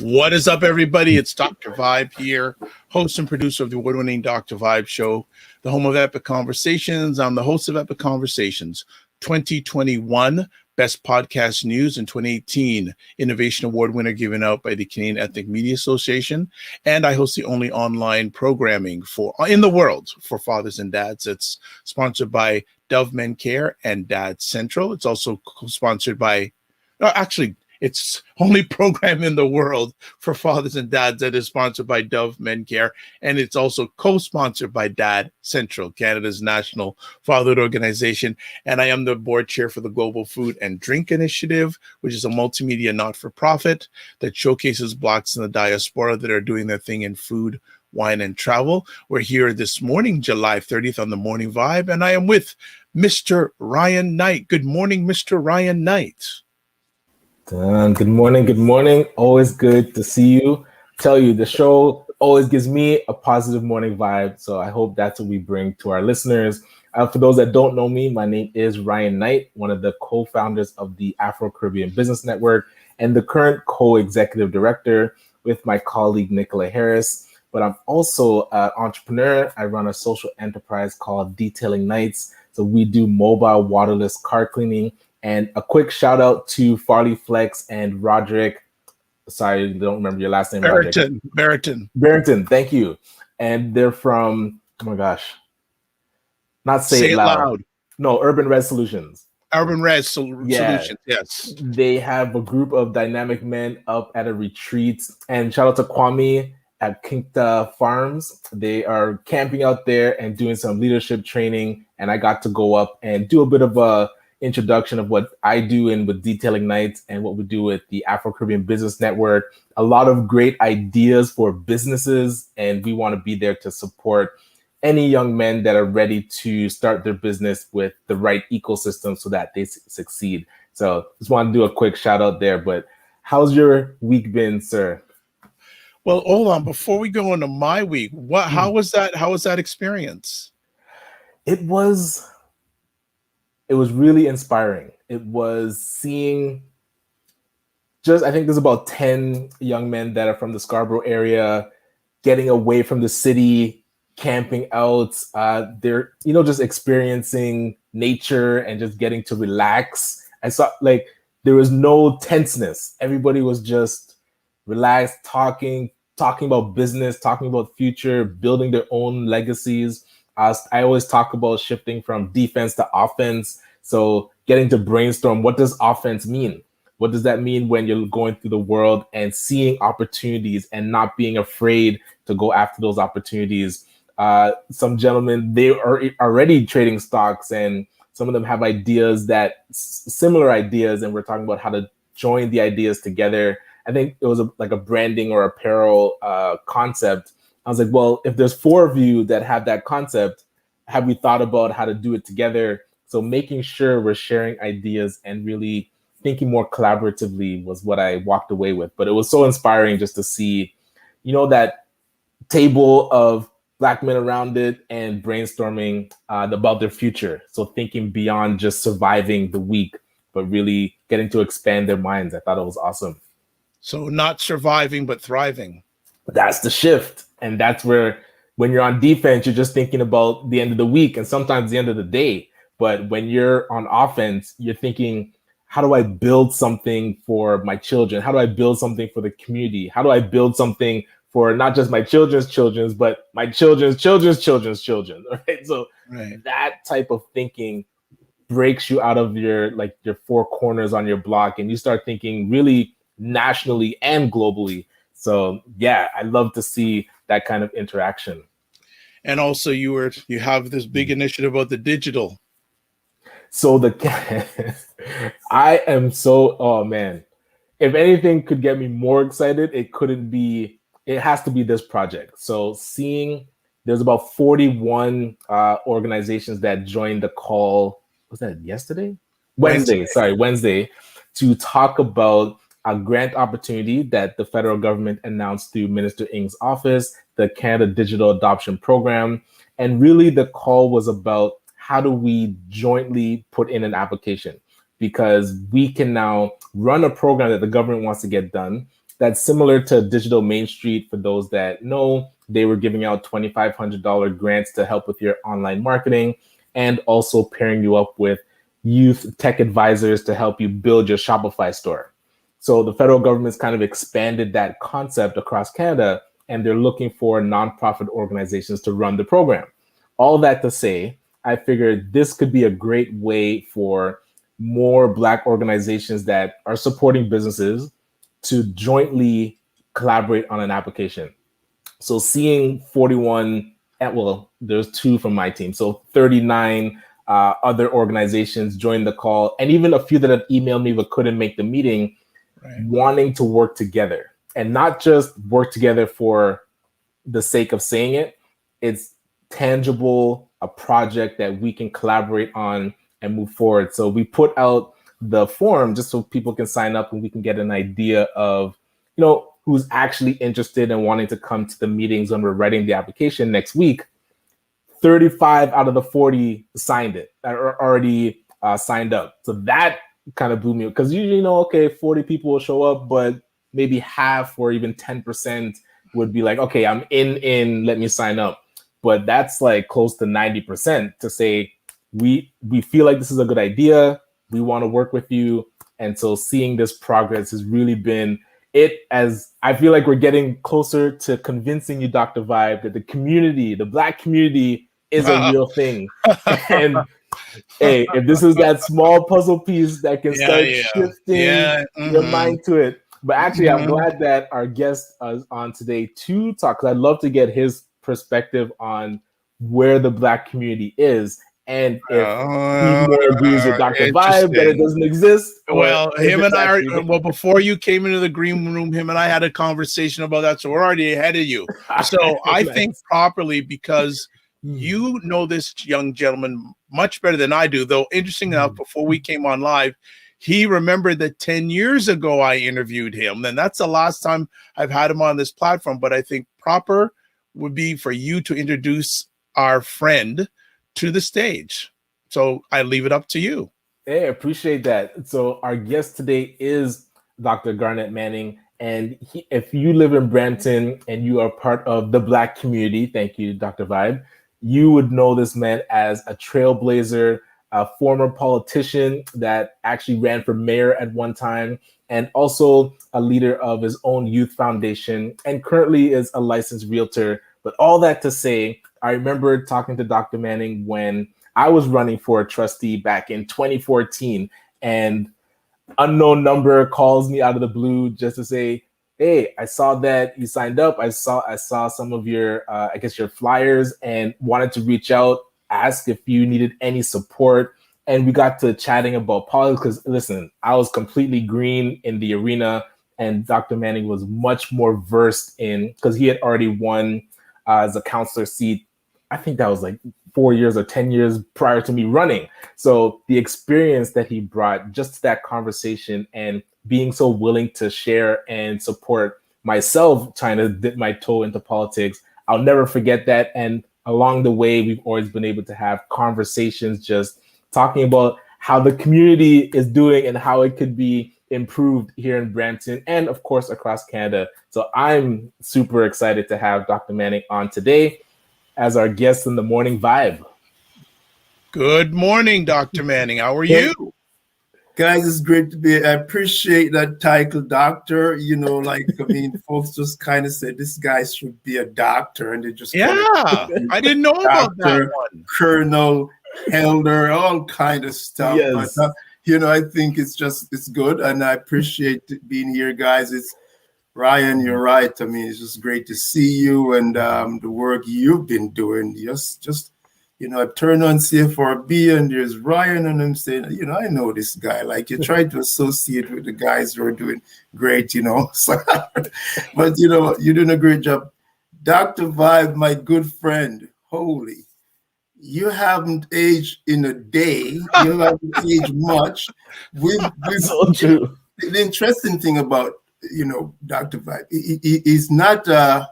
What is up, everybody? It's Dr. Vibe here, host and producer of the award-winning Dr. Vibe Show, the home of Epic Conversations. I'm the host of Epic Conversations 2021 Best Podcast News and 2018 Innovation Award winner given out by the Canadian Ethnic Media Association. And I host the only online programming in the world for fathers and dads. It's sponsored by Dove Men Care and Dad Central. It's also sponsored by, it's only program in the world for fathers and dads that is sponsored by Dove Men Care, and it's also co-sponsored by Dad Central, Canada's national fatherhood organization. And I am the board chair for the Global Food and Drink Initiative, which is a multimedia not-for-profit that showcases Blacks in the diaspora that are doing their thing in food, wine, and travel. We're here this morning, July 30th on the Morning Vibe, and I am with Mr. Ryan Knight. Good morning, Mr. Ryan Knight. Good morning. Good morning. Always good to see you. Tell you, the show always gives me a positive morning vibe. So I hope that's what we bring to our listeners. For those that don't know me, my name is Ryan Knight, one of the co-founders of the Afro-Caribbean Business Network and the current co-executive director with my colleague, Nicola Harris. But I'm also an entrepreneur. I run a social enterprise called Detailing Nights. So we do mobile waterless car cleaning. And a quick shout out to Farley Flex and Roderick. Sorry, I don't remember your last name. Barrington, thank you. And they're from, oh my gosh, not Say It Loud. No, Urban Res Solutions. Urban Res Solutions, yes. They have a group of dynamic men up at a retreat. And shout out to Kwame at Kinkta Farms. They are camping out there and doing some leadership training. And I got to go up and do a bit of a introduction of what I do and with Detailing Nights and what we do with the Afro-Caribbean Business Network. A lot of great ideas for businesses, and we want to be there to support any young men that are ready to start their business with the right ecosystem so that they succeed. So just want to do a quick shout out there. But how's your week been, sir? Well, hold on. Before we go into my week, how was that? How was that experience? It was really inspiring. It was seeing I think there's about 10 young men that are from the Scarborough area getting away from the city, camping out. They're, just experiencing nature and just getting to relax. I saw there was no tenseness. Everybody was just relaxed, talking about business, talking about future, building their own legacies. I always talk about shifting from defense to offense. So getting to brainstorm, what does offense mean? What does that mean when you're going through the world and seeing opportunities and not being afraid to go after those opportunities? Some gentlemen, they are already trading stocks, and some of them have similar ideas, and we're talking about how to join the ideas together. I think it was like a branding or apparel concept. I was like, well, if there's 4 of you that have that concept, have we thought about how to do it together? So making sure we're sharing ideas and really thinking more collaboratively was what I walked away with. But it was so inspiring just to see, that table of Black men around it and brainstorming about their future. So thinking beyond just surviving the week, but really getting to expand their minds. I thought it was awesome. So not surviving, but thriving. That's the shift. And that's where, when you're on defense, you're just thinking about the end of the week and sometimes the end of the day. But when you're on offense, you're thinking, how do I build something for my children? How do I build something for the community? How do I build something for not just my children's, but my children's children, right? So that type of thinking breaks you out of your four corners on your block, and you start thinking really nationally and globally. So yeah, I love to see that kind of interaction. And also you have this big initiative about the digital. So I am so, oh man, if anything could get me more excited, it has to be this project. So seeing there's about 41 organizations that joined the call. Was that yesterday? Wednesday, to talk about a grant opportunity that the federal government announced through Minister Ng's office, the Canada Digital Adoption Program. And really the call was about how do we jointly put in an application? Because we can now run a program that the government wants to get done that's similar to Digital Main Street. For those that know, they were giving out $2,500 grants to help with your online marketing, and also pairing you up with youth tech advisors to help you build your Shopify store. So the federal government's kind of expanded that concept across Canada, and they're looking for nonprofit organizations to run the program. All that to say, I figured this could be a great way for more Black organizations that are supporting businesses to jointly collaborate on an application. So seeing 41, well, there's 2 from my team, so 39 other organizations joined the call, and even a few that have emailed me but couldn't make the meeting, wanting to work together, and not just work together for the sake of saying it. It's tangible, a project that we can collaborate on and move forward. So we put out the form just so people can sign up, and we can get an idea of, who's actually interested and wanting to come to the meetings when we're writing the application next week. 35 out of the 40 signed it, or already signed up. So that kind of blew me, because usually, 40 people will show up, but maybe half or even 10% would be like, okay, I'm in, let me sign up. But that's like close to 90% to say, we feel like this is a good idea. We want to work with you. And so seeing this progress has really been it, as I feel like we're getting closer to convincing you, Dr. Vibe, that the community, the Black community, is a real thing. And hey, if this is that small puzzle piece that can start shifting your mind to it. But actually, I'm glad that our guest is on today to talk, because I'd love to get his perspective on where the Black community is, and if he more agrees with Dr. Vibe that it doesn't exist. Well, him and I before you came into the green room, him and I had a conversation about that. So we're already ahead of you. So I think properly, because you know this young gentleman much better than I do, though. Interesting enough, before we came on live, he remembered that 10 years ago I interviewed him. And that's the last time I've had him on this platform. But I think proper would be for you to introduce our friend to the stage. So I leave it up to you. Hey, I appreciate that. So our guest today is Dr. Garnett Manning. And if you live in Brampton and you are part of the Black community, thank you, Dr. Vibe, you would know this man as a trailblazer, a former politician that actually ran for mayor at one time, and also a leader of his own youth foundation, and currently is a licensed realtor. But all that to say, I remember talking to Dr. Manning when I was running for a trustee back in 2014, and unknown number calls me out of the blue just to say, hey, I saw that you signed up. I saw some of your, your flyers, and wanted to reach out, ask if you needed any support. And we got to chatting about politics, because listen, I was completely green in the arena, and Dr. Manning was much more versed in, because he had already won as a counselor seat. I think that was like 4 years or 10 years prior to me running. So the experience that he brought just to that conversation, and being so willing to share and support myself trying to dip my toe into politics, I'll never forget that. And along the way, we've always been able to have conversations just talking about how the community is doing and how it could be improved here in Brampton and, of course, across Canada. So I'm super excited to have Dr. Manning on today as our guest in the Morning Vibe. Good morning, Dr. Manning. How are you? Guys, it's great to be. I appreciate that title, doctor. You know, like, I mean, folks just kind of said this guy should be a doctor, and they just call it I didn't know about that doctor, one. colonel, elder, all kind of stuff. Yes. But I think it's good, and I appreciate being here, guys. It's Ryan, you're right. I mean, it's just great to see you and the work you've been doing. Just I turn on CFRB and there's Ryan, and I'm saying, I know this guy. Like, you try to associate with the guys who are doing great, So, but you're doing a great job. Dr. Vibe, my good friend, holy, you haven't aged in a day. You haven't aged much. So true. The interesting thing about Dr. Vibe, he's not going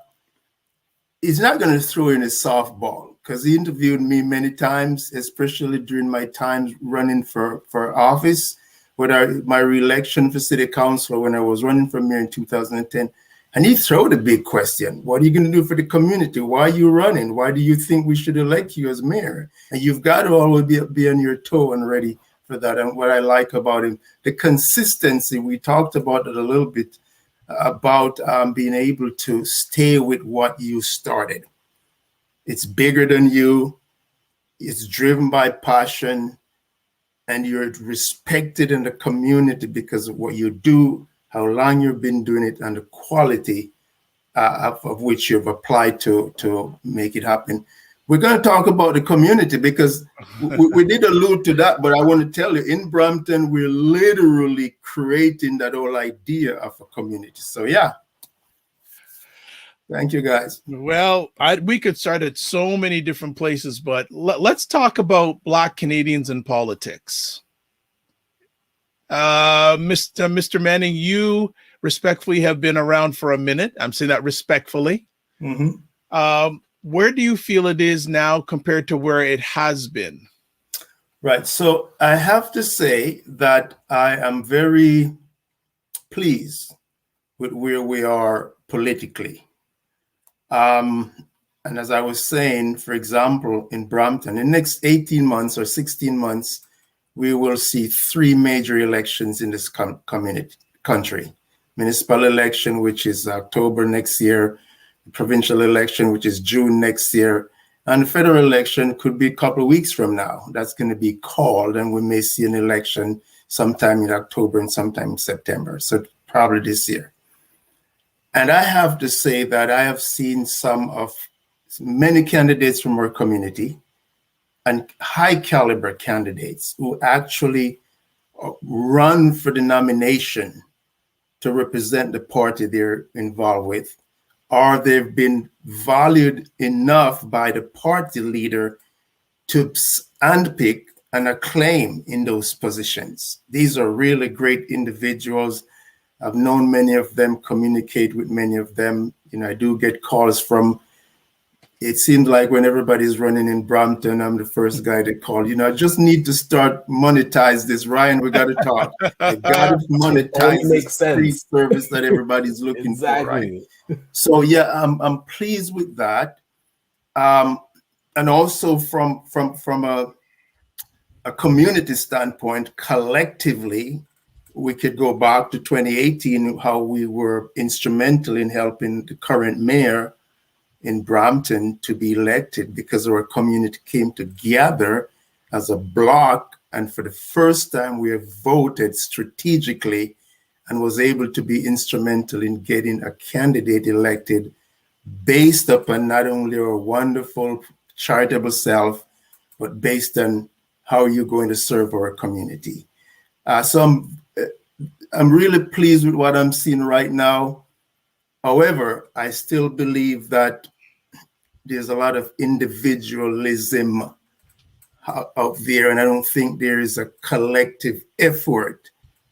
to throw in a softball, because he interviewed me many times, especially during my times running for office, with my re-election for city council when I was running for mayor in 2010. And he threw the big question: what are you going to do for the community? Why are you running? Why do you think we should elect you as mayor? And you've got to always be on your toe and ready for that. And what I like about him, the consistency, we talked about it a little bit, about being able to stay with what you started. It's bigger than you, it's driven by passion, and you're respected in the community because of what you do, how long you've been doing it, and the quality of which you've applied to make it happen. We're going to talk about the community because we did allude to that, but I want to tell you, in Brampton, we're literally creating that whole idea of a community. So, yeah. Thank you, guys. Well, we could start at so many different places, but let's talk about Black Canadians in politics. Mr. Manning, you respectfully have been around for a minute. I'm saying that respectfully. Mm-hmm. Where do you feel it is now compared to where it has been? Right. So I have to say that I am very pleased with where we are politically. And as I was saying, for example, in Brampton, in the next 18 months or 16 months, we will see 3 major elections in this country. Municipal election, which is October next year, provincial election, which is June next year, and the federal election could be a couple of weeks from now. That's going to be called, and we may see an election sometime in October and sometime in September. So probably this year. And I have to say that I have seen many candidates from our community and high caliber candidates who actually run for the nomination to represent the party they're involved with, or they've been valued enough by the party leader to handpick and acclaim in those positions. These are really great individuals. I've known many of them, communicate with many of them. I do get calls from, it seems like when everybody's running in Brampton, I'm the first guy they call. I just need to start monetize this. Ryan, we got to talk. I got to monetize this free service that everybody's looking for, right? So yeah, I'm pleased with that. And also from a community standpoint, collectively, we could go back to 2018, how we were instrumental in helping the current mayor in Brampton to be elected because our community came together as a block. And for the first time, we have voted strategically and was able to be instrumental in getting a candidate elected based upon not only our wonderful charitable self, but based on how you're going to serve our community. So I'm really pleased with what I'm seeing right now. However, I still believe that there's a lot of individualism out there, and I don't think there is a collective effort.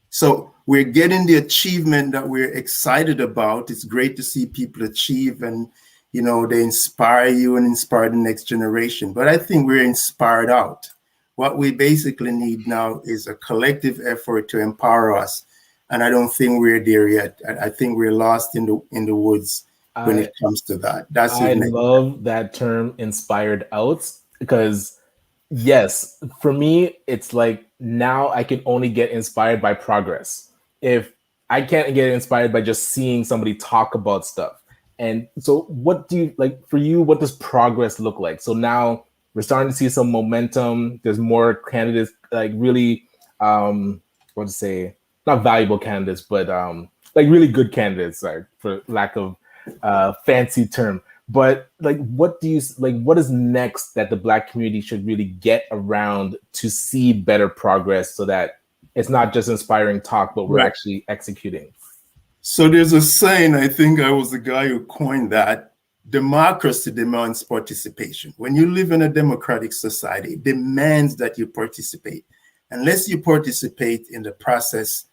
So we're getting the achievement that we're excited about. It's great to see people achieve, and they inspire you and inspire the next generation. But I think we're inspired out. What we basically need now is a collective effort to empower us. And I don't think we're there yet. I think we're lost in the woods when it comes to that. I love that term, inspired out, because Yes, for me, it's like now I can only get inspired by progress. If I can't get inspired by just seeing somebody talk about stuff. And so, what do you like for you? What does progress look like? So now we're starting to see some momentum. There's more candidates, like really, what to say, not valuable candidates, but like really good candidates, like for lack of fancy term. But like, what do you like? What is next that the Black community should really get around to see better progress, so that it's not just inspiring talk, but we're Right. actually executing? So there's a saying, I think I was the guy who coined that: democracy demands participation. When you live in a democratic society, it demands that you participate. Unless you participate in the process,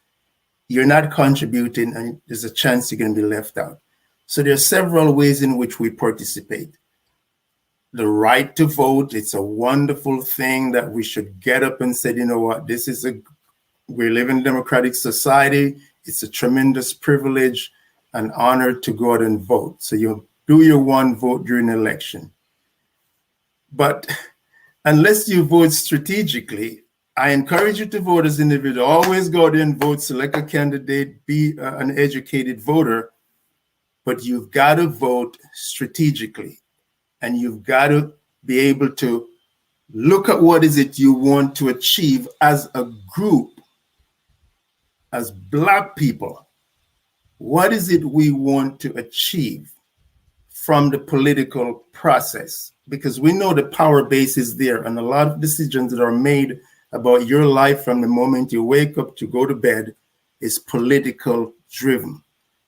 you're not contributing, and there's a chance you're going to be left out. So there are several ways in which we participate. The right to vote, it's a wonderful thing that we should get up and say, you know what, we live in a democratic society. It's a tremendous privilege and honor to go out and vote. So you do your one vote during an election. But unless you vote strategically, I encourage you to vote as an individual. Always go out and vote, select a candidate, be an educated voter, but you've got to vote strategically. And you've got to be able to look at what is it you want to achieve as a group, as Black people. What is it we want to achieve from the political process? Because we know the power base is there, and a lot of decisions that are made about your life from the moment you wake up to go to bed is political driven.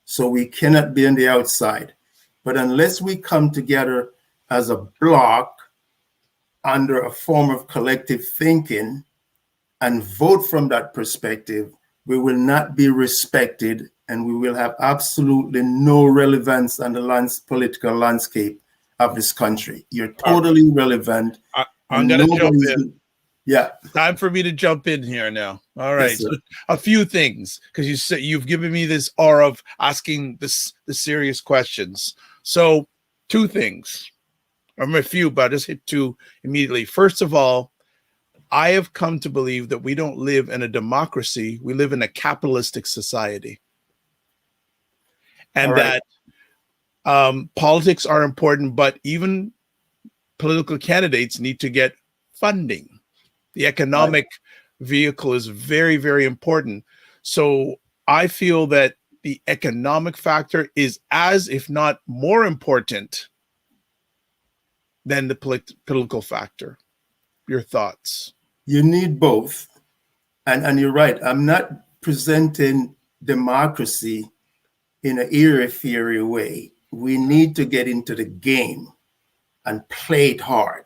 So we cannot be on the outside. But unless we come together as a block under a form of collective thinking and vote from that perspective, we will not be respected, and we will have absolutely no relevance on the political landscape of this country. You're totally relevant. I'm going to jump in. Yeah. Time for me to jump in here now. All right. Yes, so a few things, because you said you've given me this aura of asking the serious questions. So 2 things. A few, but I'll just hit 2 immediately. First of all, I have come to believe that we don't live in a democracy. We live in a capitalistic society. And right. that politics are important, but even political candidates need to get funding. The economic vehicle is very, very important. So I feel that the economic factor is as, if not more important than the political factor. Your thoughts? You need both. And you're right. I'm not presenting democracy in an airy-fairy way. We need to get into the game and play it hard.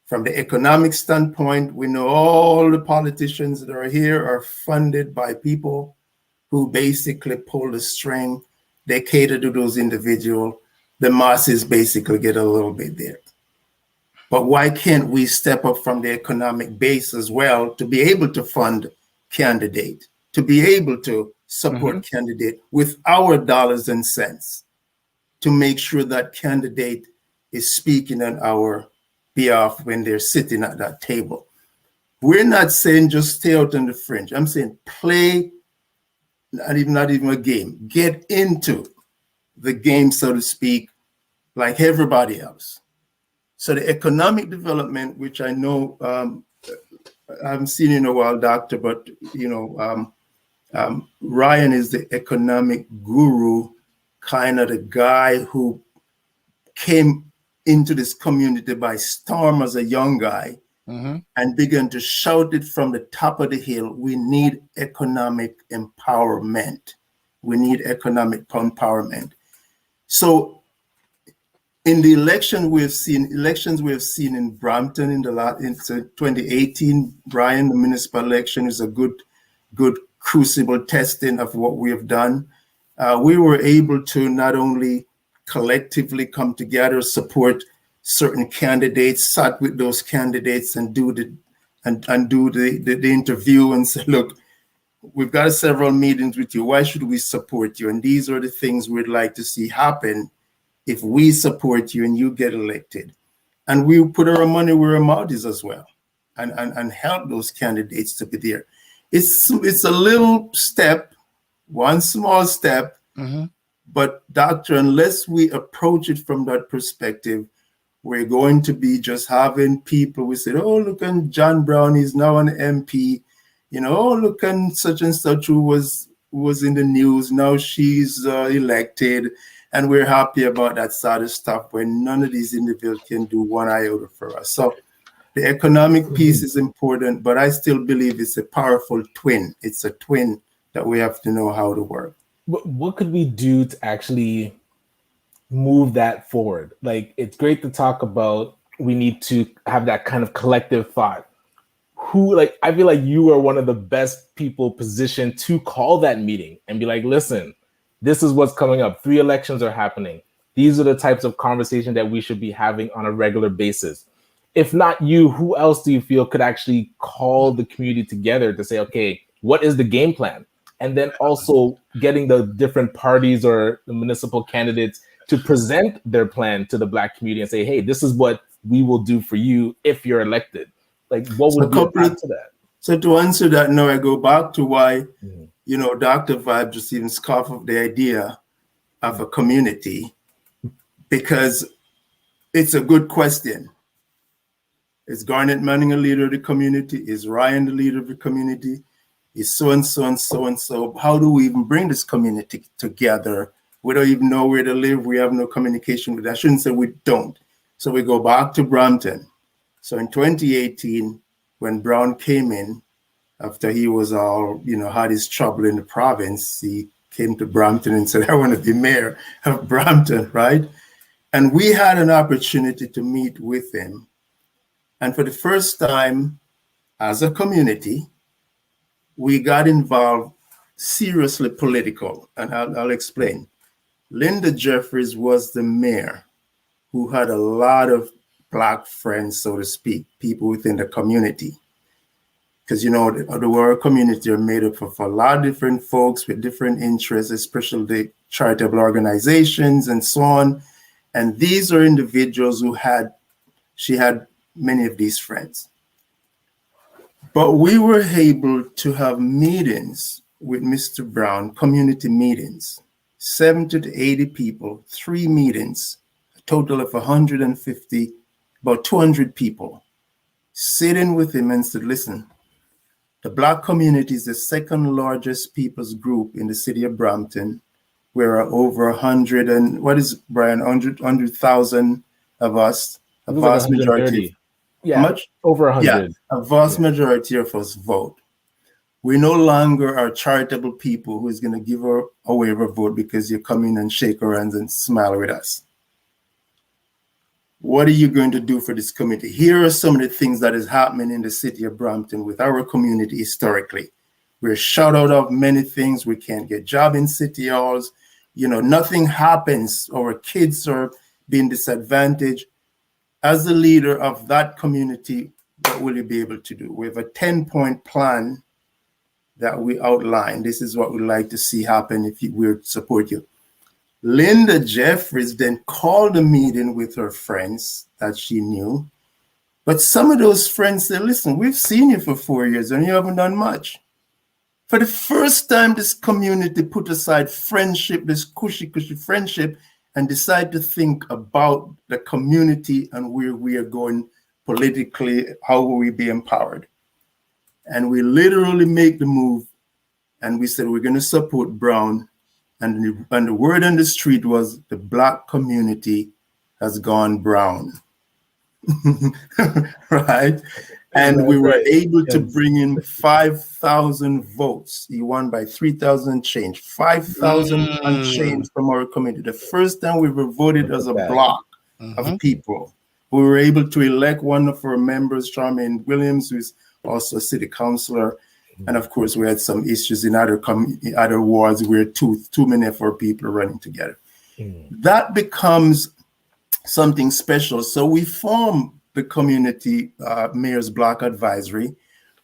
From the economic standpoint, we know all the politicians that are here are funded by people who basically pull the string. They cater to those individuals. The masses basically get a little bit there. But why can't we step up from the economic base as well to be able to fund candidate, to be able to support candidate with our dollars and cents, to make sure that candidate is speaking on our behalf when they're sitting at that table. We're not saying just stay out on the fringe. I'm saying play, not even a game. Get into the game, so to speak, like everybody else. So the economic development, which I know I haven't seen in a while, Doctor, but Ryan is the economic guru, kind of the guy who came into this community by storm as a young guy and began to shout it from the top of the hill. We need economic empowerment. We need economic empowerment. So in the elections we have seen in Brampton in 2018, Brian, the municipal election is a good crucible testing of what we have done. We were able to not only collectively come together, support certain candidates, sat with those candidates and do the interview and say, look, we've got several meetings with you. Why should we support you? And these are the things we'd like to see happen if we support you and you get elected. And we put our money where our mouth is as well. and help those candidates to be there. It's a little step, one small step, but doctor, unless we approach it from that perspective, we're going to be just having people. We said, oh, look, and John Brown is now an MP. Oh, look, and such who was in the news. Now she's elected, and we're happy about that sort of stuff when none of these individuals can do one iota for us. So the economic piece is important, but I still believe it's a powerful twin. It's a twin that we have to know how to work. What could we do to actually move that forward? Like, it's great to talk about, we need to have that kind of collective thought. I feel like you are one of the best people positioned to call that meeting and be like, listen, this is what's coming up. 3 elections are happening. These are the types of conversation that we should be having on a regular basis. If not you, who else do you feel could actually call the community together to say, okay, what is the game plan? And then also getting the different parties or the municipal candidates to present their plan to the Black community and say, hey, this is what we will do for you if you're elected. Like, what would be your plan to that? So to answer that, no, I go back to why, Dr. Vibe just even scoffed of the idea of a community, because it's a good question. Is Garnett Manning a leader of the community? Is Ryan the leader of the community? Is so-and-so and so-and-so? How do we even bring this community together? We don't even know where to live. We have no communication with that. I shouldn't say we don't. So we go back to Brampton. So in 2018, when Brown came in, after he was all, had his trouble in the province, he came to Brampton and said, I want to be mayor of Brampton, right? And we had an opportunity to meet with him. And for the first time as a community, we got involved seriously political. And I'll explain. Linda Jeffries was the mayor who had a lot of Black friends, so to speak, people within the community. Because, our community are made up of a lot of different folks with different interests, especially the charitable organizations and so on. And these are individuals she had many of these friends. But we were able to have meetings with Mr. Brown, community meetings, 70 to 80 people, 3 meetings, a total of 150, about 200 people, sitting with him and said, listen, the Black community is the second largest people's group in the city of Brampton. We're over 100 and, what is Brian, 100,000 of us, a vast majority. Yeah, how much? Over 100. Yeah, a vast majority of us vote. We no longer are charitable people who is going to give away our vote because you come in and shake our hands and smile with us. What are you going to do for this community? Here are some of the things that is happening in the city of Brampton with our community historically. We're shut out of many things. We can't get jobs in city halls. Nothing happens. Our kids are being disadvantaged. As the leader of that community, what will you be able to do? We have a 10-point plan that we outline. This is what we'd like to see happen if we would support you. Linda Jeffries then called a meeting with her friends that she knew. But some of those friends said, listen, we've seen you for 4 years and you haven't done much. For the first time, this community put aside friendship, this cushy friendship, and decide to think about the community and where we are going politically, how will we be empowered. And we literally make the move and we said, we're going to support Brown. And the word on the street was the Black community has gone brown, right? And we were able to bring in 5,000 votes. He won by 3,000 change, 5,000 and change from our community. The first time we were voted as a block of people. We were able to elect one of our members, Charmaine Williams, who is also a city councilor. And of course, we had some issues in other wards where too many of our people are running together. That becomes something special. So we form the Community Mayor's Black Advisory,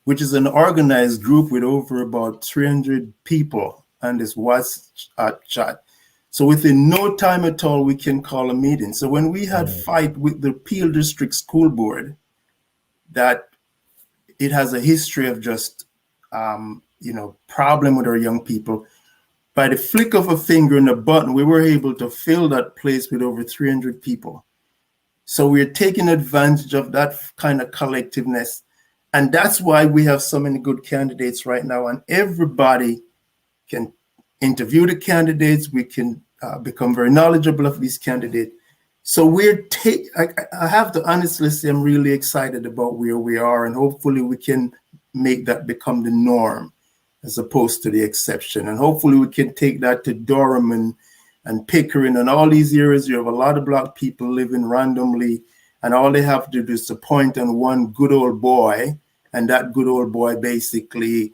which is an organized group with over about 300 people on this WhatsApp chat. So within no time at all, we can call a meeting. So when we had fight with the Peel District School Board, that it has a history of just, problem with our young people. By the flick of a finger and a button, we were able to fill that place with over 300 people. So we're taking advantage of that kind of collectiveness. And that's why we have so many good candidates right now. And everybody can interview the candidates. We can become very knowledgeable of these candidates. So I have to honestly say, I'm really excited about where we are. And hopefully we can make that become the norm as opposed to the exception. And hopefully we can take that to Durham and Pickering and all these areas. You have a lot of Black people living randomly, and all they have to do is to point on one good old boy, and that good old boy basically,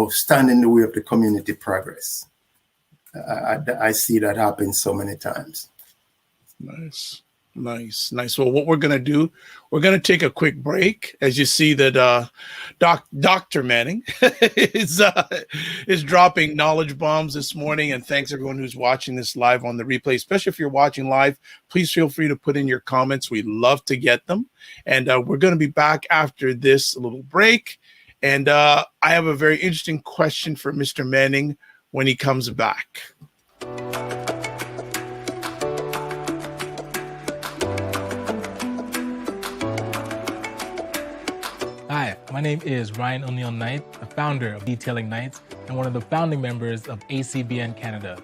stand in the way of the community progress. I see that happen so many times. Nice. Well, what we're going to do, we're going to take a quick break. As you see that Dr. Manning is dropping knowledge bombs this morning. And thanks everyone who's watching this live on the replay, especially if you're watching live. Please feel free to put in your comments. We love to get them. And we're going to be back after this little break. And I have a very interesting question for Mr. Manning when he comes back. Hi, my name is Ryan O'Neill Knight, the founder of Detailing Knights and one of the founding members of ACBN Canada.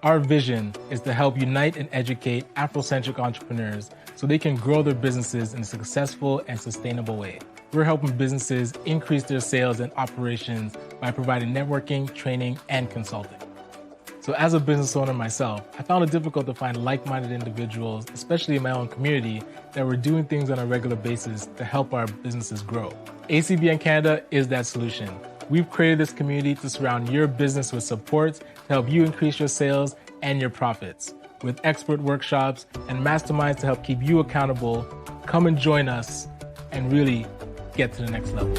Our vision is to help unite and educate Afrocentric entrepreneurs so they can grow their businesses in a successful and sustainable way. We're helping businesses increase their sales and operations by providing networking, training, and consulting. So as a business owner myself, I found it difficult to find like-minded individuals, especially in my own community, that were doing things on a regular basis to help our businesses grow. ACBN Canada is that solution. We've created this community to surround your business with support to help you increase your sales and your profits. With expert workshops and masterminds to help keep you accountable, come and join us and really get to the next level.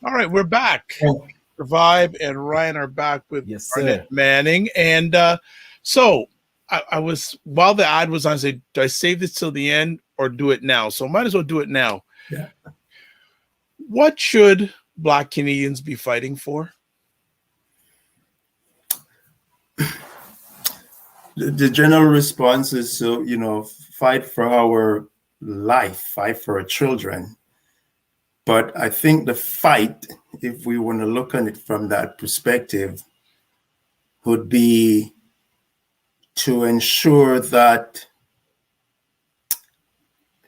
All right, we're back. Vibe and Ryan are back with Garnett Manning. And so I was, while the ad was on, I said, do I save this till the end or do it now? So might as well do it now. Yeah. What should Black Canadians be fighting for? The general response is to, fight for our life, fight for our children. But I think the fight, if we want to look at it from that perspective, would be to ensure that,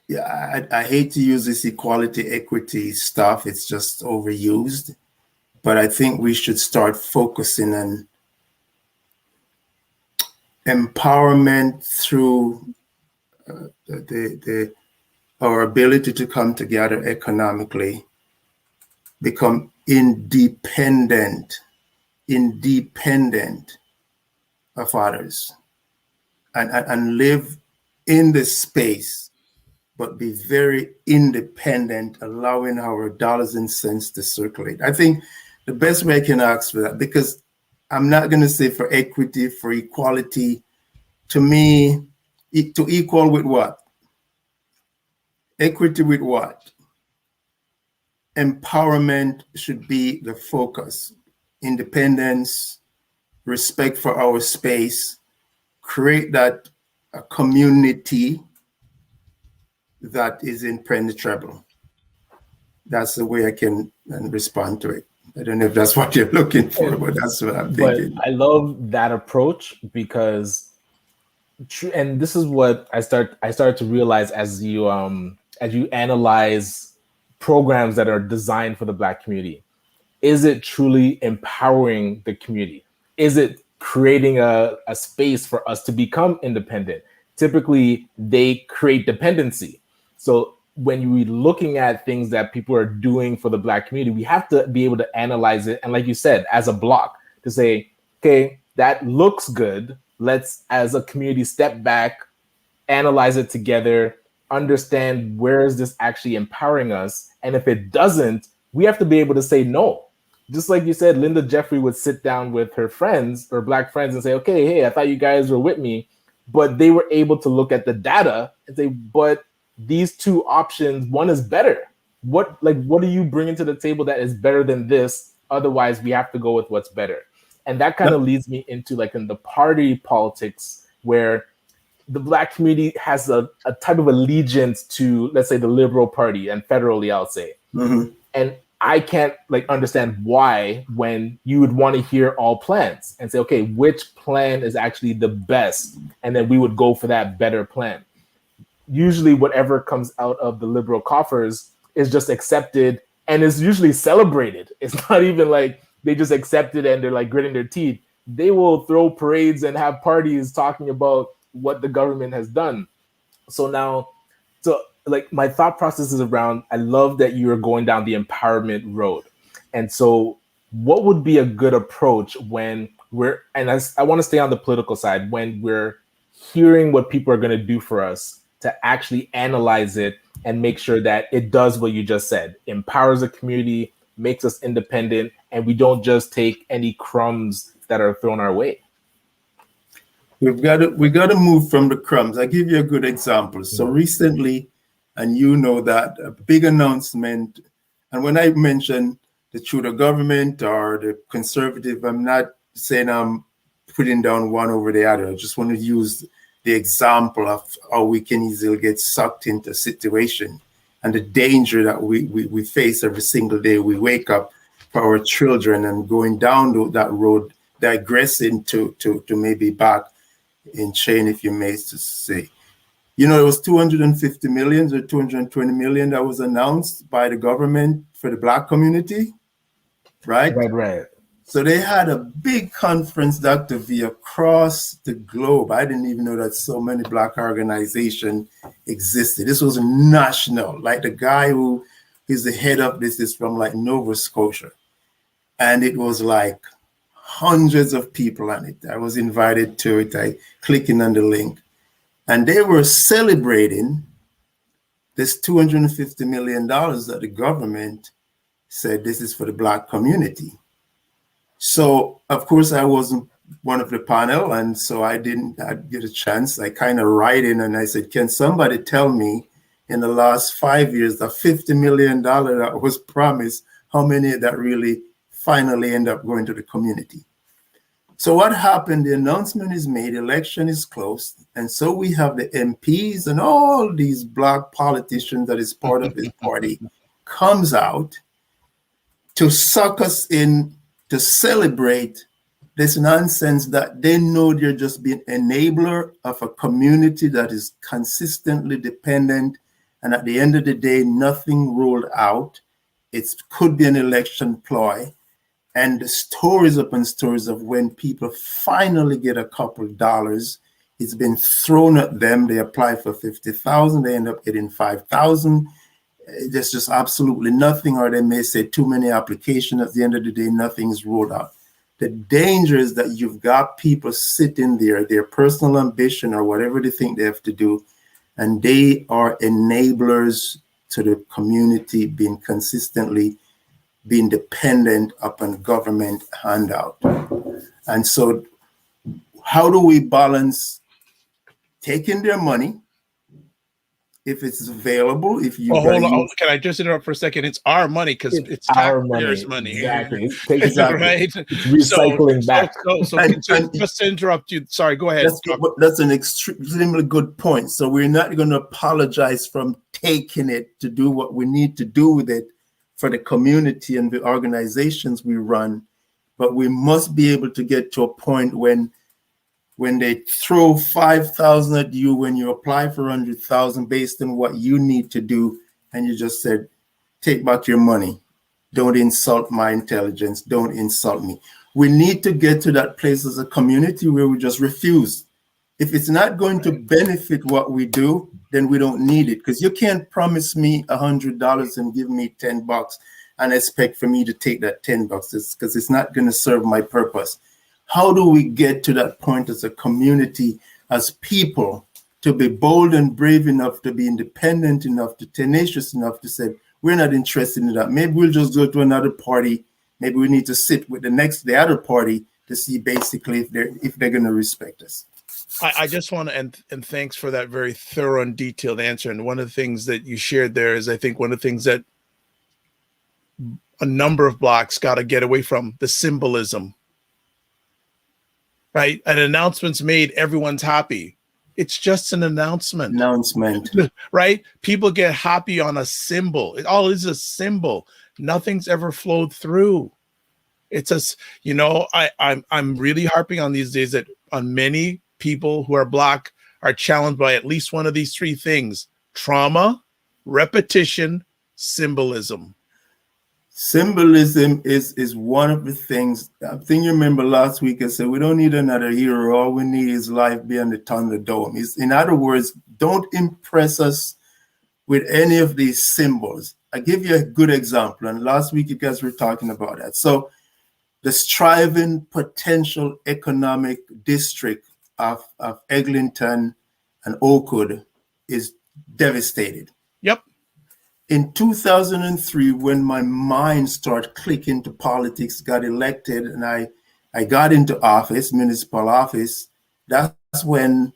I hate to use this equality, equity stuff. It's just overused. But I think we should start focusing on empowerment through our ability to come together economically, become independent of others, and live in this space, but be very independent, allowing our dollars and cents to circulate. I think the best way I can ask for that, because I'm not going to say for equity, for equality. To me, to equal with what? Equity with what? Empowerment should be the focus. Independence, respect for our space, create that community that is impenetrable. That's the way I can respond to it. I don't know if that's what you're looking for, but that's what I'm thinking. But I love that approach because, and this is what I started to realize as you analyze programs that are designed for the Black community. Is it truly empowering the community? Is it creating a space for us to become independent? Typically, they create dependency. So when we're looking at things that people are doing for the Black community, we have to be able to analyze it. And like you said, as a block, to say, okay, that looks good. Let's, as a community, step back, analyze it together, understand where is this actually empowering us. And if it doesn't, we have to be able to say no. just like you said, Linda Jeffrey would sit down with her friends or black friends and say, okay, hey, I thought you guys were with me. But they were able to look at the data and say, but these two options, one is better. What do you bring into the table that is better than this? Otherwise, we have to go with what's better. And that kind of leads me into like in the party politics where the black community has a type of allegiance to, let's say, the Liberal Party and federally, I'll say. Mm-hmm. And I can't like understand why when you would want to hear all plans and say, okay, which plan is actually the best? And then we would go for that better plan. Usually whatever comes out of the liberal coffers is just accepted and is usually celebrated. It's not even like they just accept it and they're like gritting their teeth. They will throw parades and have parties talking about what the government has done. So now, like my thought process is around, I love that you're going down the empowerment road. And so what would be a good approach when I want to stay on the political side, when we're hearing what people are going to do for us, to actually analyze it and make sure that it does what you just said, empowers the community, makes us independent, and we don't just take any crumbs that are thrown our way. We got to move from the crumbs. I'll give you a good example. So recently, and you know that, a big announcement, and when I mention the Trudeau government or the conservative, I'm not saying I'm putting down one over the other. I just want to use the example of how we can easily get sucked into a situation and the danger that we face every single day. We wake up for our children and going down that road, digressing to maybe back in chain, if you may say. You know, it was 250 million or 220 million that was announced by the government for the Black community, right? Right. So they had a big conference, Dr. V, across the globe. I didn't even know that so many Black organizations existed. This was national. Like the guy who is the head of this is from like Nova Scotia. And it was like hundreds of people on it. I was invited to it. I clicking on the link. And they were celebrating this $250 million that the government said this is for the Black community. So, of course, I wasn't one of the panel, and so I didn't get a chance. I kind of write in and I said, can somebody tell me in the last 5 years, the $50 million that was promised, how many that really finally end up going to the community? So what happened, the announcement is made, election is closed, and so we have the MPs and all these Black politicians that is part of this party comes out to suck us in, to celebrate this nonsense that they know they're just being enabler of a community that is consistently dependent, and at the end of the day, nothing rolled out. It could be an election ploy. And the stories upon stories of when people finally get a couple dollars, it's been thrown at them. They apply for 50,000, they end up getting 5,000. There's just absolutely nothing, or they may say too many applications. At the end of the day, nothing is rolled out. The danger is that you've got people sitting there, their personal ambition or whatever they think they have to do, and they are enablers to the community being consistently being dependent upon government handout. And so how do we balance taking their money if it's available? If you hold on, can I just interrupt for a second? It's our money because it's our taxpayers' money. Exactly. Right? It's recycling back. So just to interrupt you, sorry, go ahead. That's an extremely good point. So we're not going to apologize from taking it to do what we need to do with it for the community and the organizations we run, but we must be able to get to a point when they throw 5,000 at you when you apply for 100,000 based on what you need to do, and you just said, take back your money. Don't insult my intelligence. Don't insult me. We need to get to that place as a community where we just refuse. If it's not going to benefit what we do, then we don't need it. Because you can't promise me $100 and give me $10 and expect for me to take that $10 because it's not going to serve my purpose. How do we get to that point as a community, as people, to be bold and brave enough, to be independent enough, to tenacious enough to say, we're not interested in that. Maybe we'll just go to another party maybe we need to sit with the other party to see basically if they're going to respect us. I just want to, and thanks for that very thorough and detailed answer. And one of the things that you shared there is, I think, one of the things that a number of Blacks got to get away from, the symbolism, right? An announcement's made, everyone's happy. It's just an announcement. Right? People get happy on a symbol. It all is a symbol. Nothing's ever flowed through. It's a, you know, I'm really harping on these days that on many people who are Black are challenged by at least one of these three things: trauma, repetition, symbolism. Symbolism is one of the things. I think you remember last week I said we don't need another hero. All we need is life beyond the Thunderdome. In other words, don't impress us with any of these symbols. I give you a good example, and last week you guys were talking about that. So the striving potential economic district of Eglinton and Oakwood is devastated. Yep. In 2003, when my mind started clicking to politics, got elected, and I got into office, municipal office, that's when,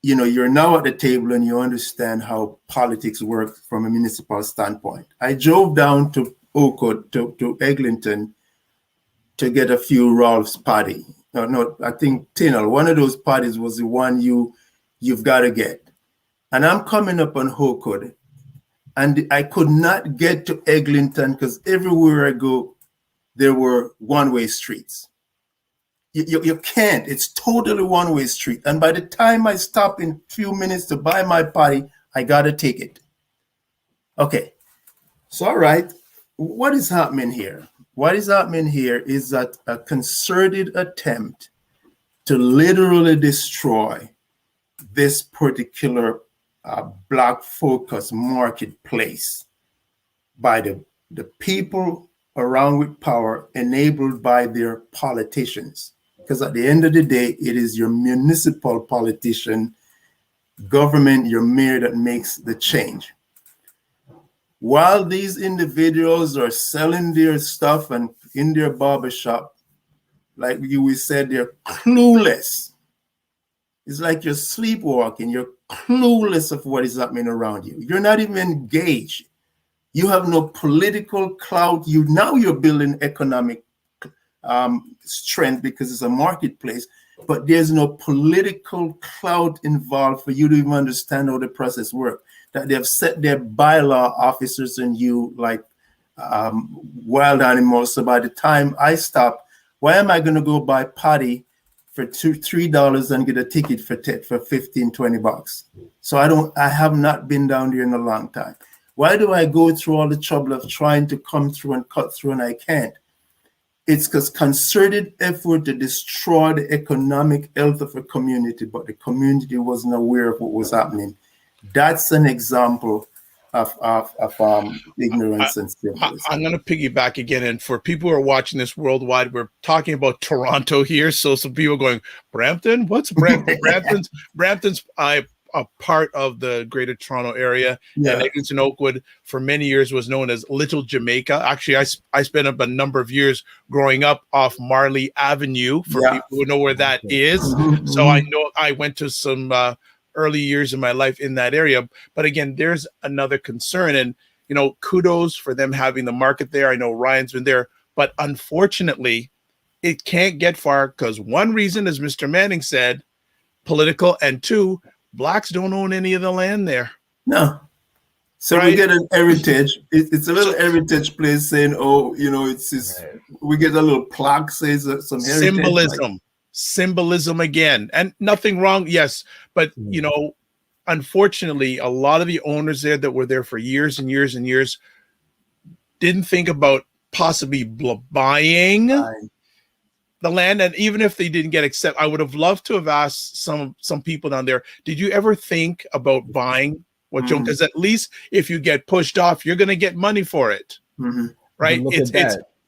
you know, you're now at the table and you understand how politics work from a municipal standpoint. I drove down to Oakwood, to Eglinton, to get a few Rolf's patty. No, I think Tinal, one of those patties was the one you've got to get. And I'm coming up on Oakwood, and I could not get to Eglinton because everywhere I go, there were one-way streets. You can't. It's totally one-way street. And by the time I stop in a few minutes to buy my patty, I got a ticket. Okay. So, all right. What is happening here? What is happening here is that a concerted attempt to literally destroy this particular Black focus marketplace by the people around with power, enabled by their politicians. Because at the end of the day, it is your municipal politician, government, your mayor that makes the change. While these individuals are selling their stuff and in their barbershop, like we said, they're clueless. It's like you're sleepwalking. You're clueless of what is happening around you. You're not even engaged. You have no political clout. You're building economic strength because it's a marketplace, but there's no political clout involved for you to even understand how the process works. That they have set their bylaw officers and you like wild animals. So by the time I stop, why am I going to go buy patty for $3 and get a ticket for $15-20? So I have not been down there in a long time. Why do I go through all the trouble of trying to come through and cut through and I can't? It's because concerted effort to destroy the economic health of a community, but the community wasn't aware of what was happening. That's an example of ignorance and symbolism. I'm going to piggyback again. And for people who are watching this worldwide, we're talking about Toronto here. So some people are going, Brampton? What's Brampton? Brampton's a part of the Greater Toronto area. Yeah. And Eglinton Oakwood for many years was known as Little Jamaica. Actually, I spent a number of years growing up off Marley Avenue, for people who know where that is. So I know I went to some early years in my life in that area. But again, there's another concern, and you know, kudos for them having the market there. I know Ryan's been there, but unfortunately it can't get far because one reason, as Mr. Manning said, political, and two, Blacks don't own any of the land there. No. So we get an heritage. It's a little heritage place saying, oh, you know, it's we get a little plaque says some heritage. Symbolism. Symbolism again, and nothing wrong, yes, but you know, unfortunately a lot of the owners there that were there for years and years and years didn't think about possibly buying the land. And even if they didn't get accepted, I would have loved to have asked some people down there, did you ever think about buying what you, because at least if you get pushed off, you're going to get money for it, right?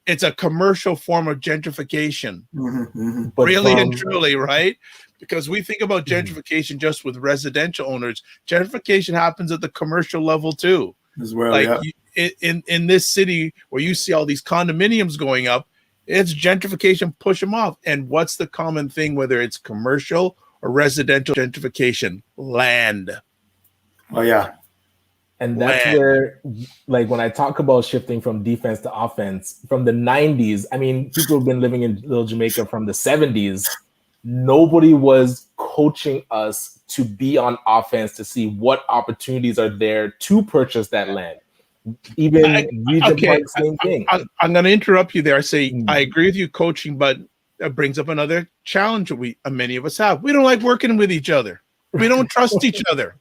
It's a commercial form of gentrification, really and truly, right? Because we think about gentrification just with residential owners. Gentrification happens at the commercial level too. As well, like in this city where you see all these condominiums going up, it's gentrification, push them off. And what's the common thing, whether it's commercial or residential gentrification? Land. Oh yeah. And that's where, like, when I talk about shifting from defense to offense from the 90s, I mean, people have been living in Little Jamaica from the 70s. Nobody was coaching us to be on offense, to see what opportunities are there to purchase that land. Even Regent Park, same thing. I'm going to interrupt you there. I say, I agree with you coaching, but that brings up another challenge that many of us have. We don't like working with each other. We don't trust each other.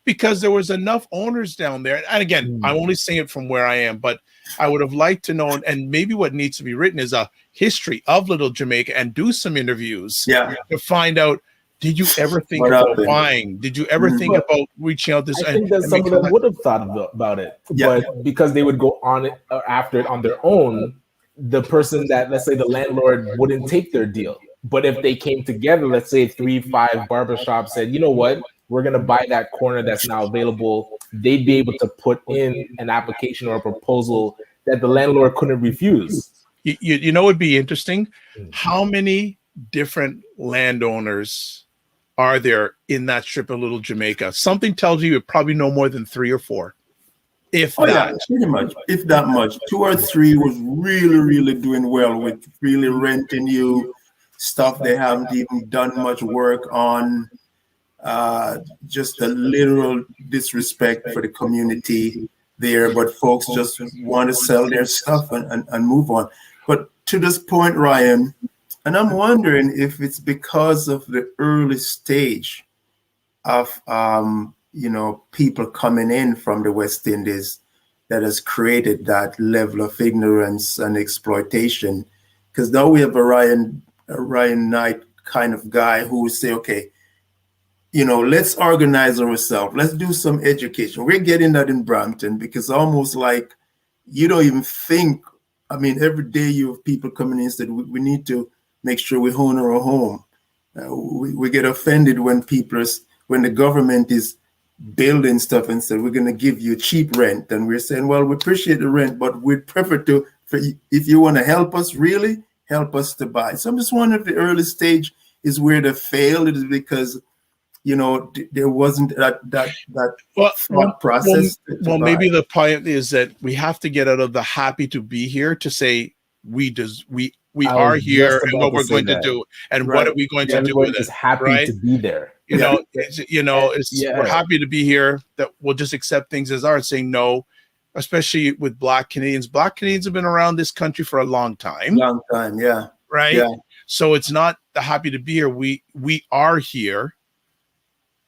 Because there was enough owners down there. And again, I'm only saying it from where I am, but I would have liked to know, and maybe what needs to be written is a history of Little Jamaica and do some interviews to find out, did you ever think about buying? Did you ever think about reaching out this? I think that some of them would have thought about it, but because they would go on it after it on their own, the person that, let's say the landlord, wouldn't take their deal. But if they came together, let's say 3-5 barbershops said, you know what, we're going to buy that corner that's now available, they'd be able to put in an application or a proposal that the landlord couldn't refuse. You know, it'd be interesting. How many different landowners are there in that strip of Little Jamaica? Something tells you probably no more than 3 or 4. If that. Yeah, pretty much. If that much. 2 or 3 was really, really doing well with really renting you stuff they haven't even done much work on. Just a literal disrespect for the community there, but folks just want to sell their stuff and move on. But to this point, Ryan, and I'm wondering if it's because of the early stage of people coming in from the West Indies that has created that level of ignorance and exploitation. Because now we have a Ryan Knight kind of guy who would say, okay, let's organize ourselves. Let's do some education. We're getting that in Brampton because almost like you don't even think, I mean, every day you have people coming in and said, we need to make sure we own our home. We get offended when when the government is building stuff and said, we're going to give you cheap rent. And we're saying, well, we appreciate the rent, but we'd prefer if you want to help us, really help us to buy. So I'm just wondering if the early stage is where they failed. It is because there wasn't that thought process. Well, maybe the point is that we have to get out of the happy to be here to say we are here and what we're going to do and what are we going to do with it. Is happy to be there. We're happy to be here. That we'll just accept things as are, saying no, especially with Black Canadians. Black Canadians have been around this country for a long time. Yeah. Right. Yeah. So it's not the happy to be here. We are here.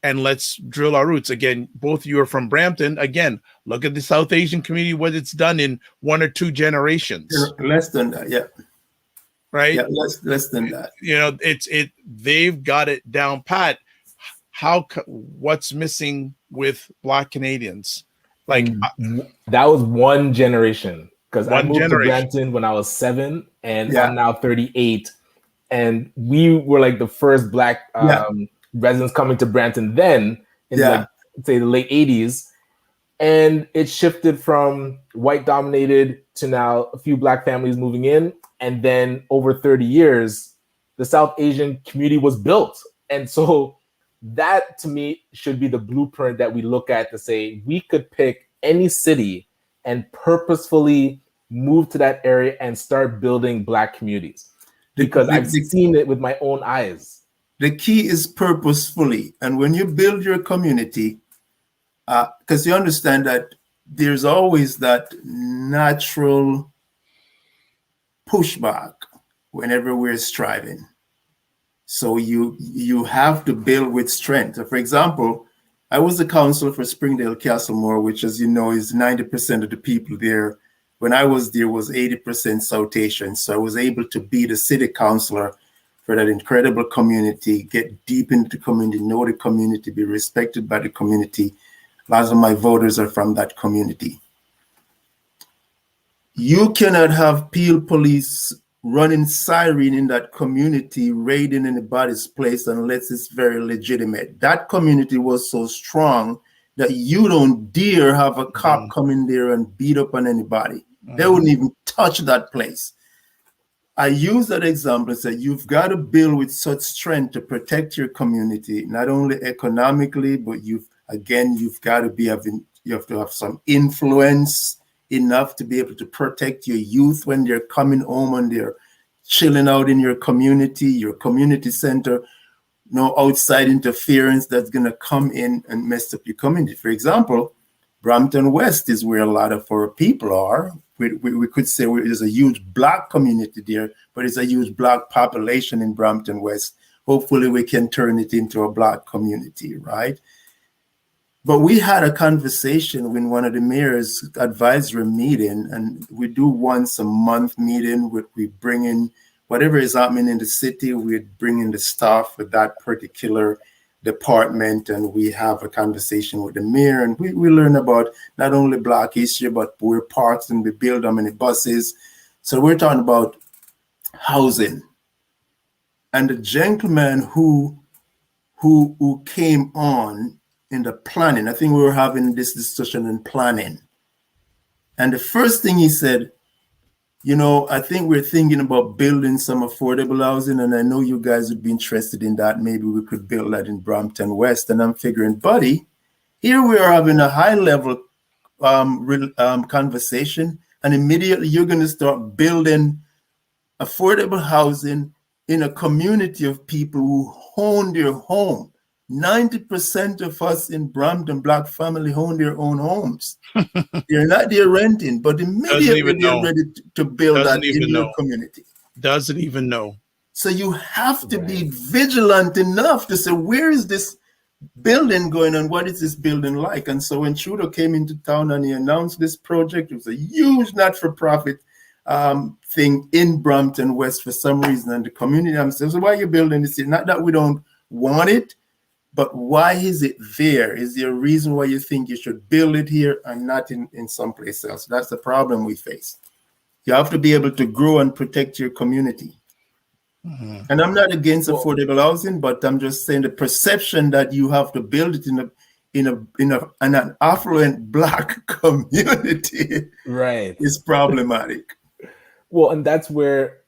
And let's drill our roots. Again, both of you are from Brampton. Again, look at the South Asian community, what it's done in 1 or 2 generations. Less than that, yeah. Right? Yeah, less than that. They've got it down pat. What's missing with Black Canadians? Like that was one generation. Because I moved to Brampton when I was 7 and I'm now 38. And we were like the first Black residents coming to Brampton then in say the late 80s, and it shifted from white dominated to now a few Black families moving in, and then over 30 years the South Asian community was built. And so that to me should be the blueprint that we look at to say we could pick any city and purposefully move to that area and start building Black communities, because I've seen it with my own eyes. The key is purposefully. And when you build your community, because you understand that there's always that natural pushback whenever we're striving. So you have to build with strength. For example, I was the councillor for Springdale Castlemore, which, as you know, is 90% of the people there. When I was there was 80% South Asian. So I was able to be the city councillor for that incredible community, get deep into the community, know the community, be respected by the community. Lots of my voters are from that community. You cannot have Peel police running siren in that community, raiding anybody's place unless it's very legitimate. That community was so strong that you don't dare have a cop come in there and beat up on anybody. They wouldn't even touch that place. I use that example and say you've got to build with such strength to protect your community, not only economically, but you've got to you have to have some influence enough to be able to protect your youth when they're coming home and they're chilling out in your community center. No outside interference that's going to come in and mess up your community. For example, Brampton West is where a lot of our people are. We could say there's a huge Black community there, but it's a huge Black population in Brampton West. Hopefully we can turn it into a Black community, right? But we had a conversation in one of the mayor's advisory meeting, and we do once a month meeting. We bring in whatever is happening in the city, we bring in the staff with that particular department, and we have a conversation with the mayor, and we learn about not only Black history, but where parks, and we build how many buses. So we're talking about housing. And the gentleman who came on in the planning, I think we were having this discussion in planning. And the first thing he said, I think we're thinking about building some affordable housing, and I know you guys would be interested in that. Maybe we could build that in Brampton West. And I'm figuring, buddy, here we are having a high-level conversation, and immediately you're going to start building affordable housing in a community of people who own their home. 90% of us in Brampton, Black family, own their own homes. They're not there renting, but immediately they're ready to build that in your community. Doesn't even know. So you have to be vigilant enough to say, where is this building going on? What is this building like? And so when Trudeau came into town and he announced this project, it was a huge not-for-profit thing in Brampton West for some reason. And the community themselves, so why are you building this here? Not that we don't want it, but why is it there? Is there a reason why you think you should build it here and not in someplace else? That's the problem we face. You have to be able to grow and protect your community. Mm-hmm. And I'm not against affordable housing, but I'm just saying the perception that you have to build it in an affluent Black community, right, is problematic. Well, and that's where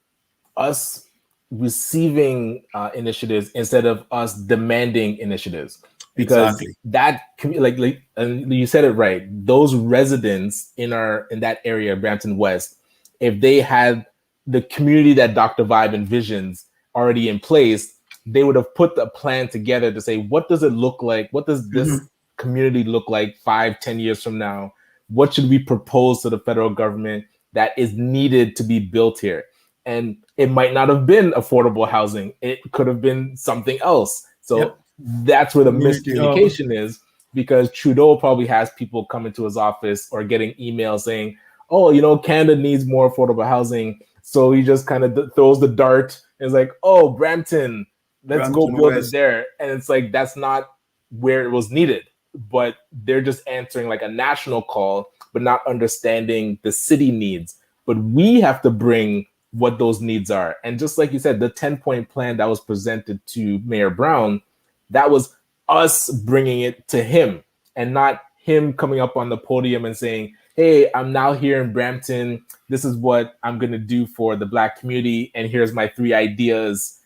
us receiving initiatives instead of us demanding initiatives, because that, like and you said it right, those residents in that area, Brampton West, if they had the community that Dr. Vibe envisions already in place, they would have put the plan together to say, what does it look like? What does this community look like 5-10 years from now? What should we propose to the federal government that is needed to be built here? And it might not have been affordable housing. It could have been something else. So that's where the miscommunication is, because Trudeau probably has people come into his office or getting emails saying, oh, Canada needs more affordable housing. So he just kind of throws the dart and is like, oh, Brampton, let's go build it there. And it's like, that's not where it was needed. But they're just answering like a national call, but not understanding the city needs. But we have to bring what those needs are. And just like you said, the 10-point plan that was presented to Mayor Brown, that was us bringing it to him, and not him coming up on the podium and saying, hey, I'm now here in Brampton. This is what I'm going to do for the Black community. And here's my 3 ideas.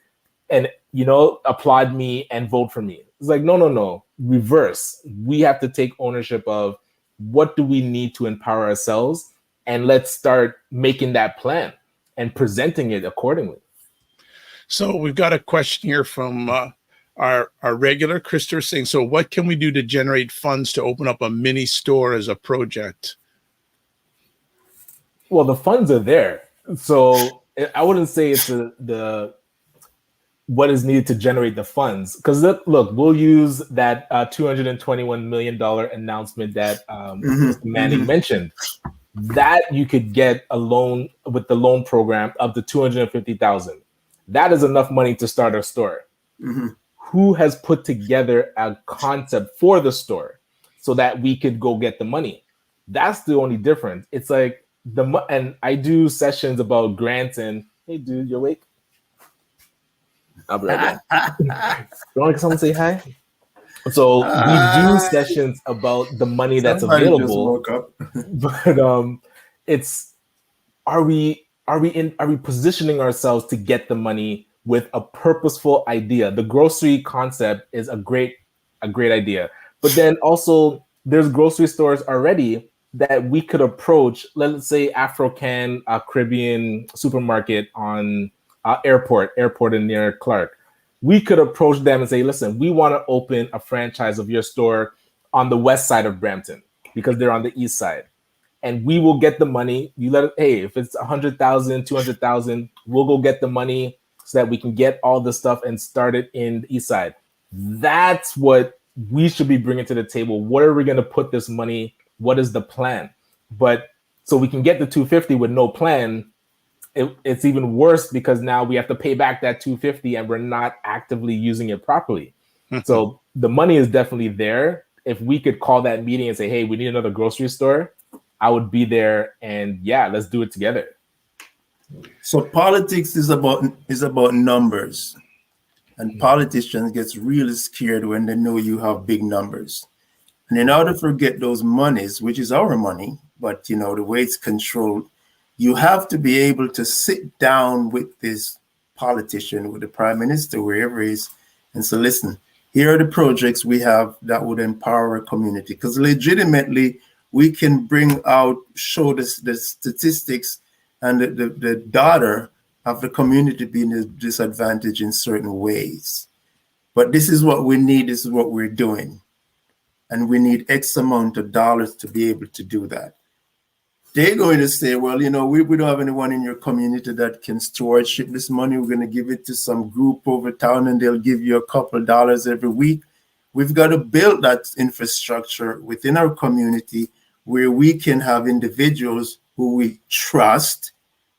And, applaud me and vote for me. It's like, no. Reverse. We have to take ownership of what do we need to empower ourselves, and let's start making that plan and presenting it accordingly. So we've got a question here from our regular Christopher saying, so what can we do to generate funds to open up a mini store as a project? Well, the funds are there. So I wouldn't say it's the what is needed to generate the funds. Because look, we'll use that $221 million announcement that Mr. Manning mentioned. That you could get a loan with the loan program up to $250,000. That is enough money to start a store. Mm-hmm. Who has put together a concept for the store so that we could go get the money? That's the only difference. It's like and I do sessions about grants and, hey, dude, you awake? I'll be right back. You want someone to say hi? So we do sessions about the money that's Somebody just available, woke up. but it's are we positioning ourselves to get the money with a purposeful idea? The grocery concept is a great idea, but then also there's grocery stores already that we could approach. Let's say Afro-Can Caribbean supermarket on airport in near Clark. We could approach them and say, listen, we want to open a franchise of your store on the west side of Brampton because they're on the east side. And we will get the money. You let it, hey, if it's 100,000, 200,000, we'll go get the money so that we can get all the stuff and start it in the east side. That's what we should be bringing to the table. Where are we going to put this money? What is the plan? But so we can get the 250 with no plan. It's even worse because now we have to pay back that 250 and we're not actively using it properly. So the money is definitely there. If we could call that meeting and say, hey, we need another grocery store, I would be there, and yeah, let's do it together. So politics is about numbers, and politicians gets really scared when they know you have big numbers. And in order to get those monies, which is our money, but the way it's controlled, you have to be able to sit down with this politician, with the prime minister, wherever he is, and say, listen, here are the projects we have that would empower our community. Because legitimately, we can show the statistics and the data of the community being disadvantaged in certain ways. But this is what we need, this is what we're doing. And we need X amount of dollars to be able to do that. They're going to say, well, we don't have anyone in your community that can stewardship this money. We're going to give it to some group over town and they'll give you a couple of dollars every week. We've got to build that infrastructure within our community where we can have individuals who we trust,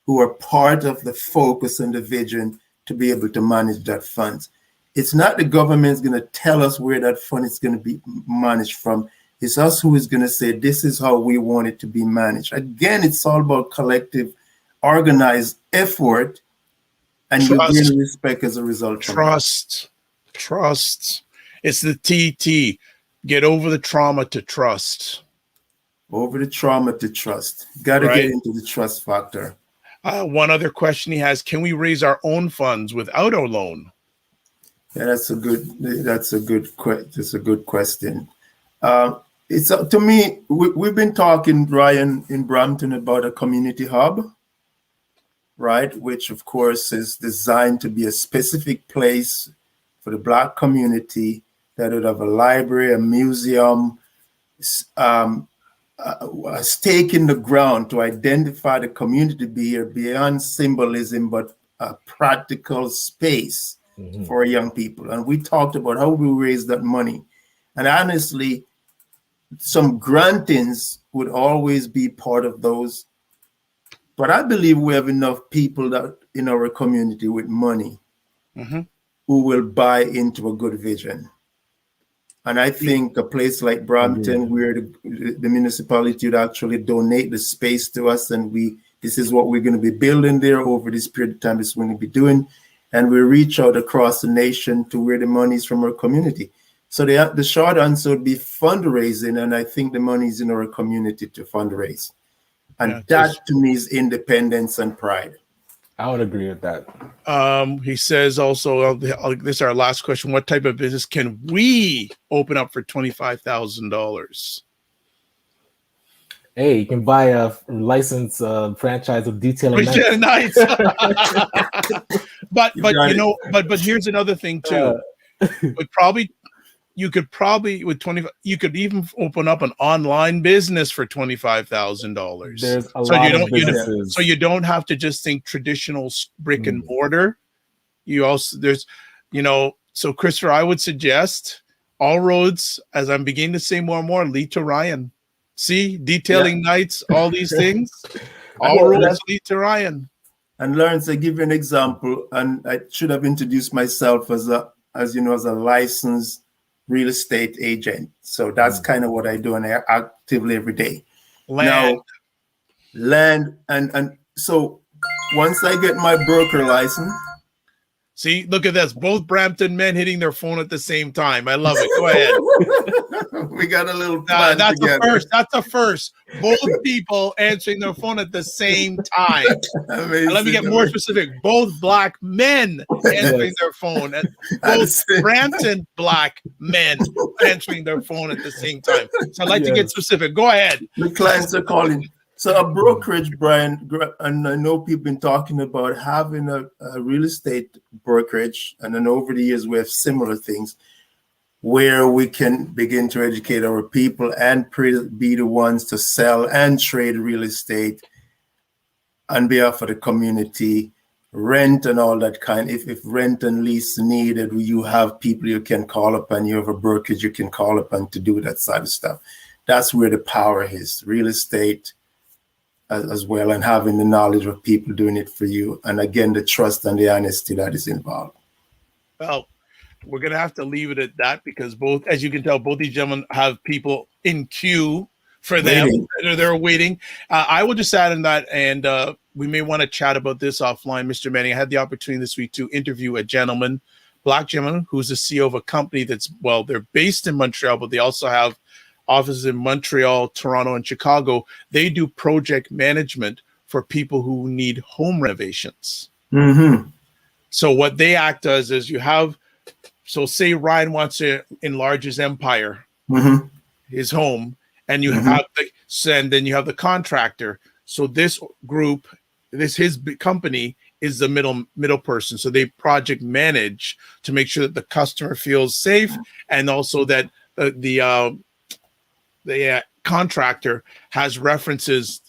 who are part of the focus and the vision to be able to manage that fund. It's not the government's going to tell us where that fund is going to be managed from. It's us who is going to say, this is how we want it to be managed. Again, it's all about collective, organized effort, and you gain respect as a result. Trust. It's the TT. Get over the trauma to trust. Over the trauma to trust. Got to get into the trust factor. One other question he has: can we raise our own funds without a loan? Yeah, that's a good question. It's to me, we've been talking, Ryan, in Brampton about a community hub, right? Which of course is designed to be a specific place for the Black community that would have a library, a museum, a stake in the ground to identify the community beyond symbolism, but a practical space for young people. And we talked about how we raise that money. And honestly, some grantings would always be part of those. But I believe we have enough people that in our community with money who will buy into a good vision. And I think a place like Brampton, where the municipality would actually donate the space to us, and this is what we're going to be building there over this period of time, this is what we're going to be doing. And we reach out across the nation to where the money is from our community. So the short answer would be fundraising, and I think the money is in our community to fundraise. And that to me is independence and pride. I would agree with that. He says also, this is our last question: what type of business can we open up for $25,000? Hey, you can buy a licensed franchise of detailing nights. but here's another thing too. You could probably with 25, you could even open up an online business for $25,000. There's a lot of businesses. So you don't have to just think traditional brick and mortar. You also so Christopher, I would suggest all roads, as I'm beginning to say more and more, lead to Ryan. See, detailing nights, all these things, all roads lead to Ryan. And Lawrence, I give you an example, and I should have introduced myself as a licensed real estate agent. So that's kind of what I do, and I actively every day. Land, and so once I get my broker license, See, look at this. Both Brampton men hitting their phone at the same time. I love it. Go ahead. We got a little plan that's together. a first. That's a first. Both people answering their phone at the same time. Amazing. And let me get more specific. Both black men answering their phone. And both Brampton black men answering their phone at the same time. So I'd like to get specific. Go ahead. The clients are calling. So a brokerage, Brian, and I know people been talking about having a real estate brokerage, and then over the years we have similar things where we can begin to educate our people and be the ones to sell and trade real estate on behalf of the community, rent and all that kind. If rent and lease needed, you have people you can call upon, you have a brokerage you can call upon to do that side of stuff. That's where the power is, real estate as well, and having the knowledge of people doing it for you. And again, the trust and the honesty that is involved. Well, we're going to have to leave it at that because both, as you can tell, both these gentlemen have people in queue for them. They're waiting. I will just add in that, and we may want to chat about this offline, Mr. Manning. I had the opportunity this week to interview a gentleman, black gentleman, who's the CEO of a company that's, well, they're based in Montreal, but they also have offices in Montreal, Toronto, and Chicago. They do project management for people who need home renovations. Mm-hmm. So what they act as is you have, so say Ryan wants to enlarge his empire, his home, and you have and then you have the contractor. So this group, his company is the middle person. So they project manage to make sure that the customer feels safe, and also that the contractor has references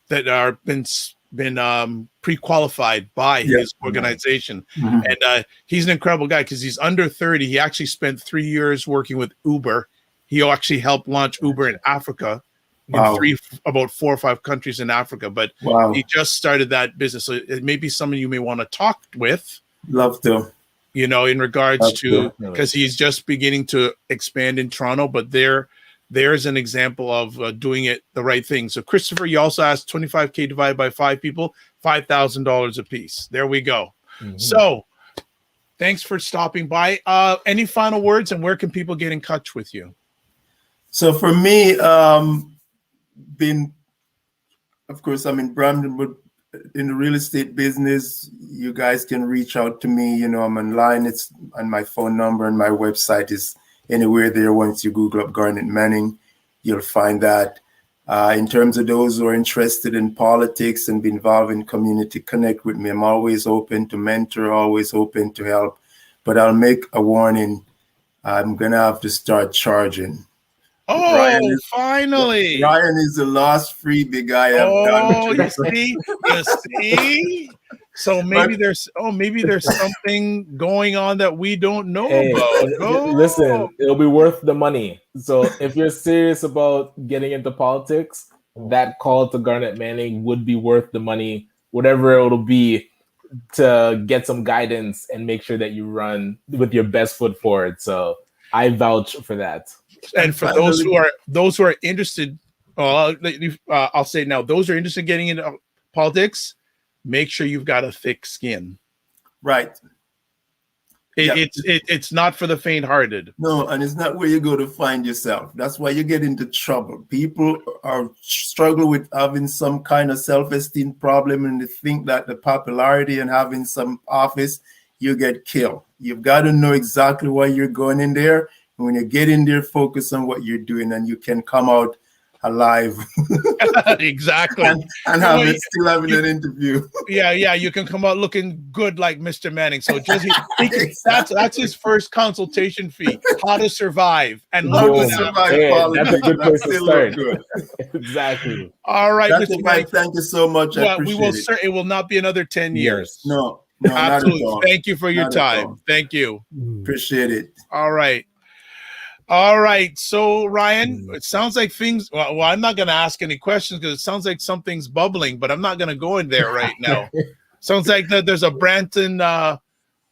that are been pre-qualified by his organization. And he's an incredible guy because he's under 30. He actually spent 3 years working with Uber. He actually helped launch Uber in Africa, in about 4 or 5 countries in Africa. But he just started that business. So it may be someone you may want to talk with. Love to. You know, in regards to, because he's just beginning to expand in Toronto, but there's an example of doing it the right thing. So Christopher, you also asked $25K divided by 5 people, $5,000 a piece. There we go. So thanks for stopping by. Any final words, and where can people get in touch with you? So for me, of course, I'm in Brampton, but in the real estate business, you guys can reach out to me. You know, I'm online. It's on my phone number, and my website is anywhere there. Once you Google up Garnett Manning, you'll find that. In terms of those who are interested in politics and be involved in community, connect with me. I'm always open to mentor, always open to help. But I'll make a warning. I'm going to have to start charging. Oh, finally. Ryan is the last freebie guy I've done. Oh, you see? So maybe there's something going on that we don't know about. Listen, it'll be worth the money. So if you're serious about getting into politics, that call to Garnett Manning would be worth the money, whatever it'll be, to get some guidance and make sure that you run with your best foot forward. So I vouch for that. And for those who are interested, I'll say now, those who are interested in getting into politics, make sure you've got a thick skin. Right. It's not for the faint-hearted. No, and it's not where you go to find yourself. That's why you get into trouble. People are struggling with having some kind of self-esteem problem, and they think that the popularity and having some office, you get killed. You've got to know exactly why you're going in there. And when you get in there, focus on what you're doing, and you can come out alive. Exactly. and still having an interview. Yeah, you can come out looking good like Mr. Manning. So just that's his first consultation fee. How to survive and learn that's a good place to start. Exactly. All right, Mr. Manning. Thank you so much. I appreciate it. It will not be another 10 years. No, absolutely. Not at all. Thank you for your time. Thank you. Appreciate it. All right. So, Ryan, it sounds like things. Well, I'm not going to ask any questions because it sounds like something's bubbling, but I'm not going to go in there right now. Sounds like that there's a Brampton,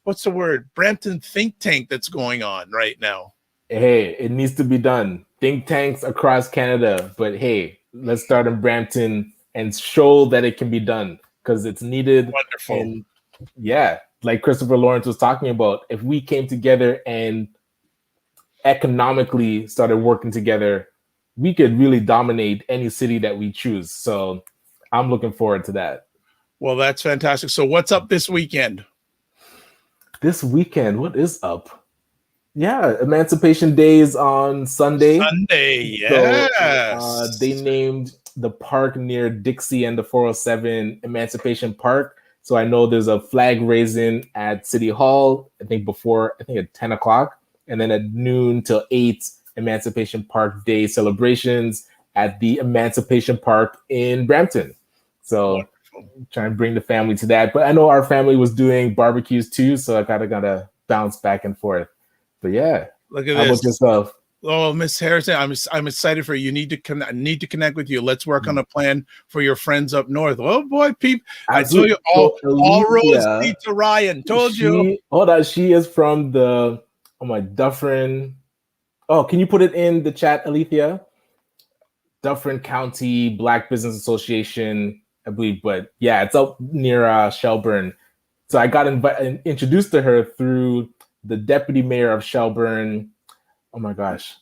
what's the word? Brampton think tank that's going on right now. Hey, it needs to be done. Think tanks across Canada, but hey, let's start in Brampton and show that it can be done because it's needed. Wonderful. And yeah, like Christopher Lawrence was talking about, if we came together and economically started working together, we could really dominate any city that we choose. So I'm looking forward to that. Well, that's fantastic. So what's up this weekend? This weekend, what is up? Yeah, Emancipation Day is on Sunday. Yes. So, they named the park near Dixie and the 407 Emancipation Park. So I know there's a flag raising at City Hall, I think at 10 o'clock. And then at noon till 8, Emancipation Park Day celebrations at the Emancipation Park in Brampton. So trying to bring the family to that. But I know our family was doing barbecues too, so I gotta bounce back and forth. But yeah, look at how this. about yourself? Oh, Miss Harrison, I'm excited for you. Need to connect with you. Let's work on a plan for your friends up north. Oh boy, Pete, I told you all roads lead to Ryan. Told you. Hold on, she is from the Dufferin. Oh, can you put it in the chat, Alethea? Dufferin County Black Business Association, I believe. But yeah, it's up near Shelburne. So I got introduced to her through the deputy mayor of Shelburne. Oh my gosh,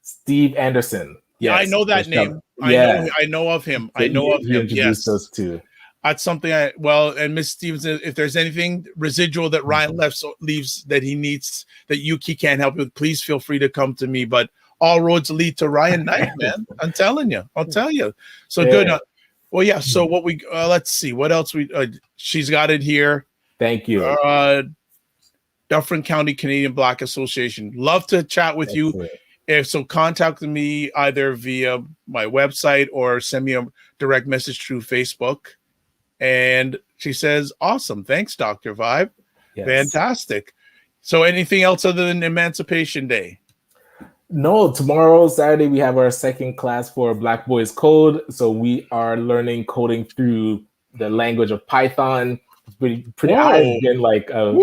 Steve Anderson. Yeah, yes, I know that name. I know of him. So I know of him. Introduced us to. That's something and Miss Stevens, if there's anything residual that Ryan leaves that he needs that he can't help with, please feel free to come to me. But all roads lead to Ryan Knight, man. I'm telling you. I'll tell you. So good. Well, yeah. So what we let's see what else she's got it here. Thank you. Dufferin County Canadian Black Association. Love to chat with you. If so, contact me either via my website or send me a direct message through Facebook. And she says, awesome. Thanks, Dr. Vibe. Yes. Fantastic. So anything else other than Emancipation Day? No, tomorrow, Saturday, we have our second class for Black Boys Code. So we are learning coding through the language of Python. I've been like a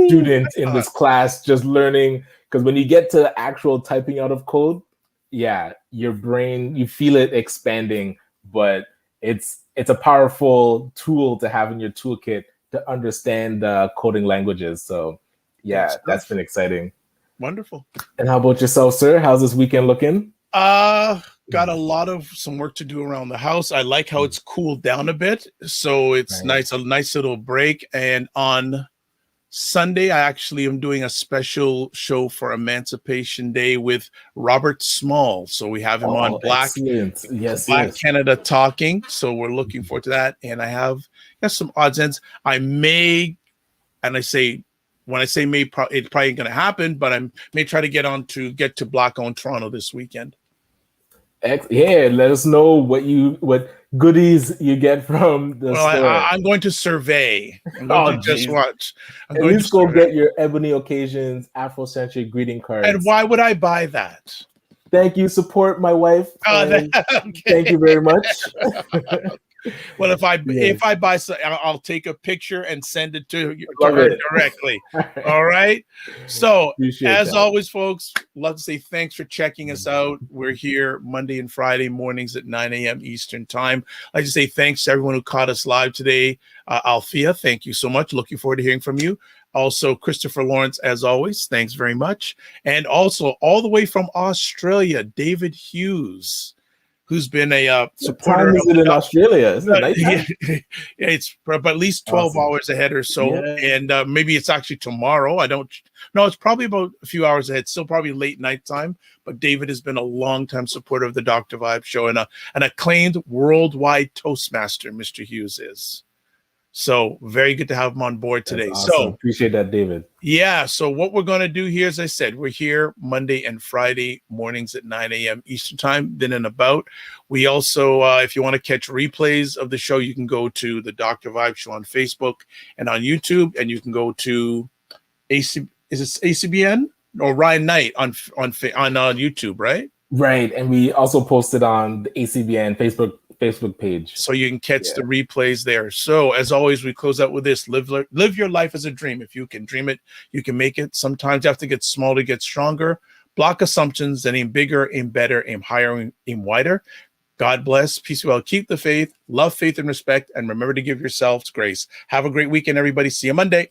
student in this class, just learning, because when you get to the actual typing out of code, your brain, you feel it expanding, but it's a powerful tool to have in your toolkit to understand coding languages. So that's been exciting. Wonderful. And how about yourself, sir? How's this weekend looking? Got some work to do around the house. I like how it's cooled down a bit, so it's nice, a nice little break. And on Sunday, I actually am doing a special show for Emancipation Day with Robert Small. So we have him on Black Canada Talking. So we're looking forward to that. And I have some odds ends. When I say may, it's probably going to happen, but I may try to get to Black Owned Toronto this weekend. Yeah, let us know what goodies you get from the store. I'm going to survey. I'm going to just watch. At least go get your Ebony Occasions Afrocentric greeting cards. And why would I buy that? Thank you. Support my wife. Okay. Thank you very much. Well, if I buy some, I'll take a picture and send it to her directly. All right. So as always, folks, love to say thanks for checking us out. We're here Monday and Friday mornings at 9 a.m. Eastern time. I'd like to say thanks to everyone who caught us live today. Althea, thank you so much. Looking forward to hearing from you. Also, Christopher Lawrence, as always, thanks very much. And also all the way from Australia, David Hughes, who's been a supporter. What time is it in Australia? Isn't it nighttime? It's at least 12 hours ahead or so. Yeah. And maybe it's actually tomorrow. I don't know. It's probably about a few hours ahead. Still probably late nighttime. But David has been a longtime supporter of the Dr. Vibe show and an acclaimed worldwide Toastmaster, Mr. Hughes is. So very good to have him on board today. Awesome. So appreciate that, David. Yeah. So what we're going to do here, as I said, we're here Monday and Friday mornings at 9 a.m. Eastern time, then and about. We also, if you want to catch replays of the show, you can go to the Dr. Vibe show on Facebook and on YouTube, and you can go to ACBN or Ryan Knight on YouTube, right? Right. And we also posted on the ACBN Facebook page, so you can catch the replays there. So as always, we close out with this: live your life as a dream. If you can dream it, you can make it. Sometimes you have to get small to get stronger. Block assumptions and aim bigger, aim better, aim higher, aim wider. God bless, peace, well, keep the faith, love, faith, and respect, and remember to give yourselves grace. Have a great weekend, everybody. See you Monday.